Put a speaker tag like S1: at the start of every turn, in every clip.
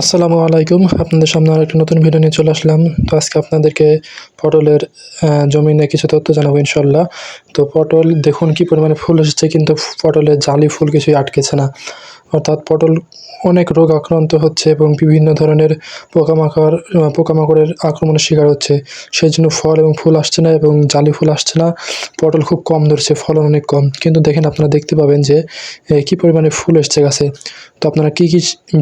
S1: আসসালামু আলাইকুম। আপনাদের সামনে আরেকটা নতুন ভিডিও নিয়ে চলে আসলাম। তো আজকে আপনাদেরকে পটলের জমি কিছু তথ্য জানাবো ইনশাআল্লাহ। তো পটল দেখুন কি পরিমাণে ফুল এসেছে, কিন্তু পটলের জালি ফুল কিছুই আটকেছে না। অর্থাৎ পটল অনেক রোগ আক্রান্ত হচ্ছে এবং বিভিন্ন ধরনের পোকামাকড়ের আক্রমণের শিকার হচ্ছে। সেই জন্য ফল এবং ফুল আসছে না এবং জালি ফুল আসছে না। পটল খুব কম ধরছে, ফলন অনেক কম। কিন্তু দেখেন, আপনারা দেখতে পাবেন যে কি পরিমাণে ফুল এসছে গাছে। তো আপনারা কি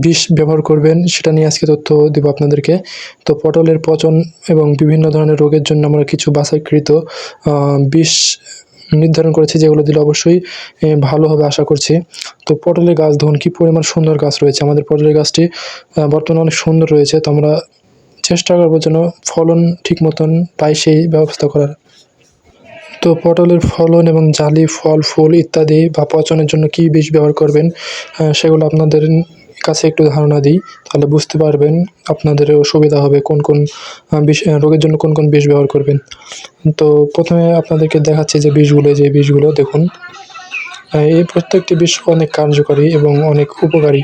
S1: বিষ ব্যবহার করবেন সেটা নিয়ে আজকে তথ্য দিব আপনাদেরকে। তো পটলের পচন এবং বিভিন্ন ধরনের রোগের জন্য আমরা কিছু বাছাইকৃত বিষ নির্ধারণ করেছি, যেগুলো দিলে অবশ্যই ভালো হবে আশা করছি। তো পটলের গাছ দেখুন কি পরিমাণ সুন্দর গাছ রয়েছে। আমাদের পটলের গাছটি বর্তমানে অনেক সুন্দর রয়েছে। তো আমরা চেষ্টা করবো যেন ফলন ঠিক মতন পাই, সেই ব্যবস্থা করার। তো পটলের ফলন এবং জালি ফল ফুল ইত্যাদি বা পচনের জন্য কী বিষ ব্যবহার করবেন, সেগুলো আপনাদের কাছে একটু ধারণা দিই, তাহলে বুঝতে পারবেন, আপনাদেরও সুবিধা হবে কোন কোন বিষ রোগের জন্য কোন কোন বিষ ব্যবহার করবেন। তো প্রথমে আপনাদেরকে দেখাচ্ছি যে বিষগুলো দেখুন। এই প্রত্যেকটি বিষ অনেক কার্যকরী এবং অনেক উপকারী।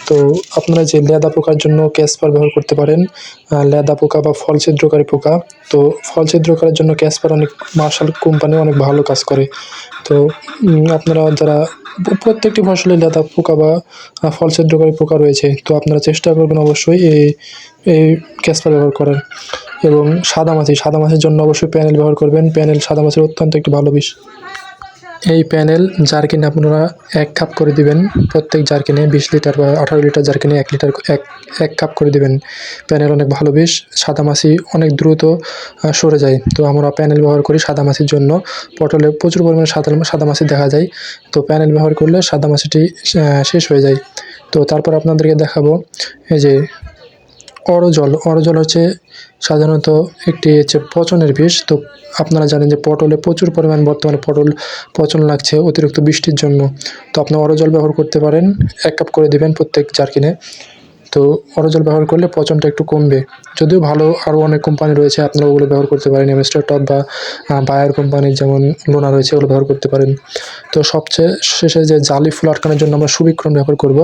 S1: তো আপনারা যে লেদা পোকার জন্য ক্যাসপার ব্যবহার করতে পারেন। লেদা পোকা বা ফল ছিদ্রকারী পোকা, তো ফল ছিদ্রকারের জন্য ক্যাসপার অনেক মার্শাল কোম্পানি অনেক ভালো কাজ করে। তো আপনারা যারা প্রত্যেকটি ফসলে লেদা পোকা বা ফল ছিদ্রকারী পোকা রয়েছে, তো আপনারা চেষ্টা করবেন অবশ্যই এই ক্যাসপার ব্যবহার করার। এবং সাদা মাছির জন্য অবশ্যই প্যানেল ব্যবহার করবেন। প্যানেল সাদা মাছির অত্যন্ত একটি ভালো বিষ। এই প্যানেল জারকিনে আপনারা 1 কাপ করে দিবেন। প্রত্যেক জারকিনে 20 লিটার বা 18 লিটার জারকিনে 1 কাপ করে দিবেন। প্যানেল অনেক ভালো বিষ, সাদামাছি অনেক দ্রুত সরে যায়। তো আমরা প্যানেল ব্যবহার করি সাদামাছির জন্য। পটলে প্রচুর পরিমাণে সাদামাছি দেখা যায়। তো প্যানেল ব্যবহার করলে সাদামাছিটি শেষ হয়ে যায়। তো তারপর আপনাদেরকে দেখাবো এই যে অরজল হচ্ছে সাধারণত একটি পচনের বিষ। তো আপনারা জানেন যে পটলে প্রচুর পরিমাণ বর্তমানে পটল পচন লাগছে অতিরিক্ত বৃষ্টির জন্য। তো আপনি অরজল ব্যবহার করতে পারেন। 1 কাপ করে দিবেন প্রত্যেক জারকিনে। তো অরজল ব্যবহার করলে পচনটা একটু কমবে। যদিও ভালো আরও অনেক কোম্পানি রয়েছে, আপনারা ওগুলো ব্যবহার করতে পারেন। এমএস্টার টপ বা বায়ার কোম্পানির যেমন লোনা রয়েছে, ওগুলো ব্যবহার করতে পারেন। তো সবচেয়ে শেষে যে জালি ফুল আটকানোর জন্য আমরা সুবিক্রণ ব্যবহার করব।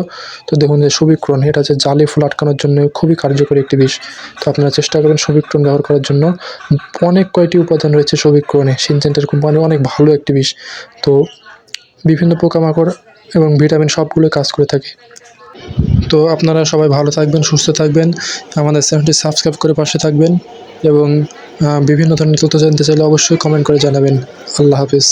S1: তো দেখুন যে সুবিক্রণ, এটা হচ্ছে জালি ফুল আটকানোর জন্য খুবই কার্যকরী একটি বিষ। তো আপনারা চেষ্টা করবেন সুবিক্রণ ব্যবহার করার জন্য। অনেক কয়টি উপাদান রয়েছে সুবিক্রণে। সিনজেন্টার কোম্পানি অনেক ভালো একটি বিষ। তো বিভিন্ন পোকামাকড় এবং ভিটামিন সবগুলোই কাজ করে থাকে। তো আপনারা সবাই ভালো থাকবেন, সুস্থ থাকবেন। আমাদের চ্যানেলটি সাবস্ক্রাইব করে পাশে থাকবেন এবং বিভিন্ন ধরনের তথ্য জানতে চাইলে অবশ্যই কমেন্ট করে জানাবেন। আল্লাহ হাফেজ।